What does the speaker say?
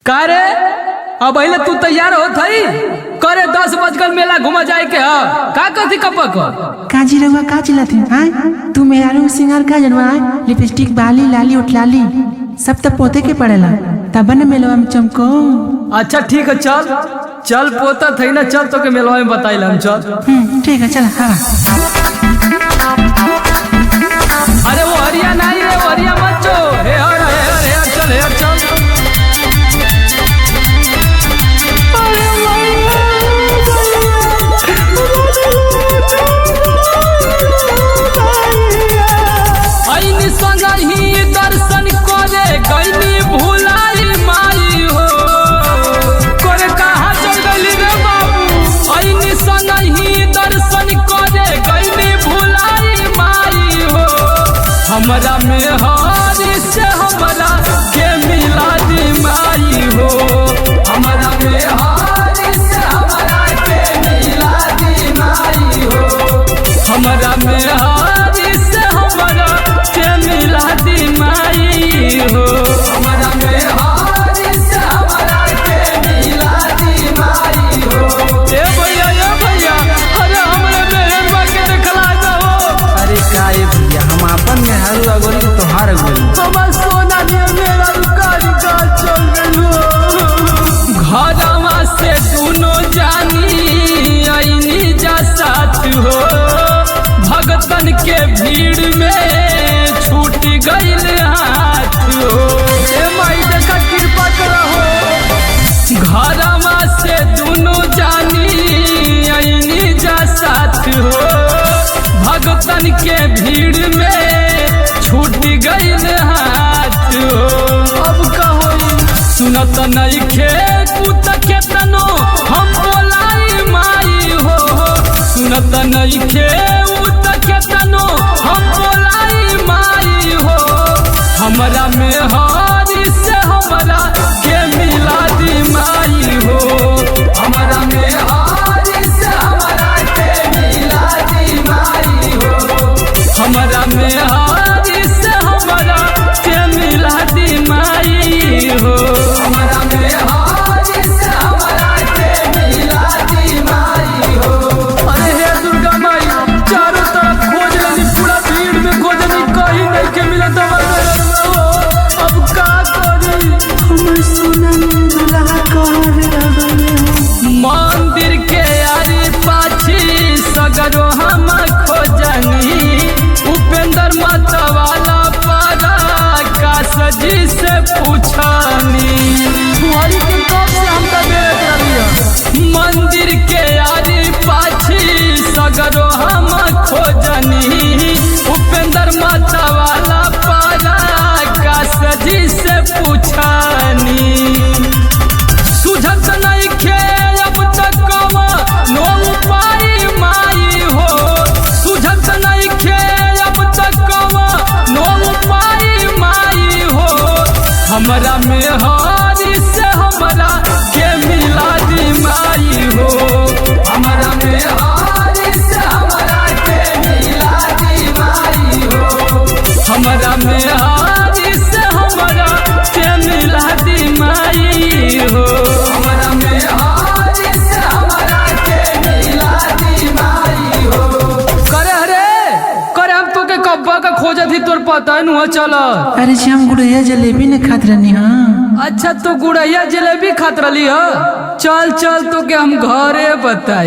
का रे अब अहिले तू तैयार हो थई करे 10 बजकर मेला घुमा जाए के ह का कथी कपक काजी रहुआ का चिल्लाती हां तू मेहरारू सिंगार का जनवा लिपस्टिक बाली लाली उठलाली सब तो पोते के पड़ेला तब न मेलवा में चमको। अच्छा ठीक है चल चल पोता थई ना चल तो के मेलवा में बताइल हम चल ठीक है चल हाँ। अरे वो हरिया नहीं रे वो हरिया मत जो हे हर चल हे हर चल आईनी संगही दर्शन करे गईनी भुलाई माई हो करे कहाँ चल गई रे बाबू आईनी संगही दर्शन करे गईनी भुलाई माई हो हमरा में हारी से हमरा के मिला दी माई हो हमरा में हारी से हमरा के मिला दी माई हो हमरा में हारी से हमरा के मिला दी माई हो हमरा में हारी से हमरा के मिला दी माई हो ए भैया अरे हमरे मेहरबा के देखला जाओ। अरे काहे भैया हम अपन में हारू अगोरी के तोहार अगोरी हमर सोना ने मेरा रुकारी का चल गलो घरवा से दोनों जानी आईनी जा साथ हो भगतन के भीड़ में छूट गईल हाथ हो ए माई देखा कृपा करहो घरवा से दोनों जानी आईनी जा साथ हो भगतन के भीड़ में छूट गईल हाथ हो अब कहो सुनत नहीं खे कुत के तनो हम बोलाई माई हो सुनत नहीं खे उत के तनो हम बोलाई माई हो हमरा में हारी से हमरा के मिला दी माई हो हमरा में हारी से हमरा के मिला दी माई हो हमरा में हारी से हमरा के मिला दी माई हो हमरा में हारी से हमरा के मिला दी माई हो। अरे हे दुर्गा माई चारों तरफ खोज लेनी पूरा भीड़ में खोजनी कहीं नहीं के मिला तो अब का करी हमर सोना ने दुल्हा मंदिर के आरी पाछी सगरो हम खोजनी उपेंद्र मतवाला पारा का सजी से पूछनी तुम्हारी के कब से हम का मंदिर के आरी पाछी सगरो हम खोजनी उपेंद्र मतवाला पारा का सजी से पूछनी सुझत नहीं खे अब तक नो उपाय माई हो सुझत नहीं खे अब तक नो उपाय माई हो हमरा में हारी से हमरा के मिला दी माई हो हमरा में हारी से हमरा के मिला दी माई हो हमरा में हारी से हमरा के मिला दी माई हो हमरा में हारी से हमरा के मिला दी माई हो करे हम तो के कब्बा का खोजा थी तोर पता न हुआ चला। अरे श्याम गुड़ैया जलेबी ने खात रहनी हाँ। अच्छा तो गुड़ैया जलेबी खात रही हो चल चल तो के हम घरे बताए।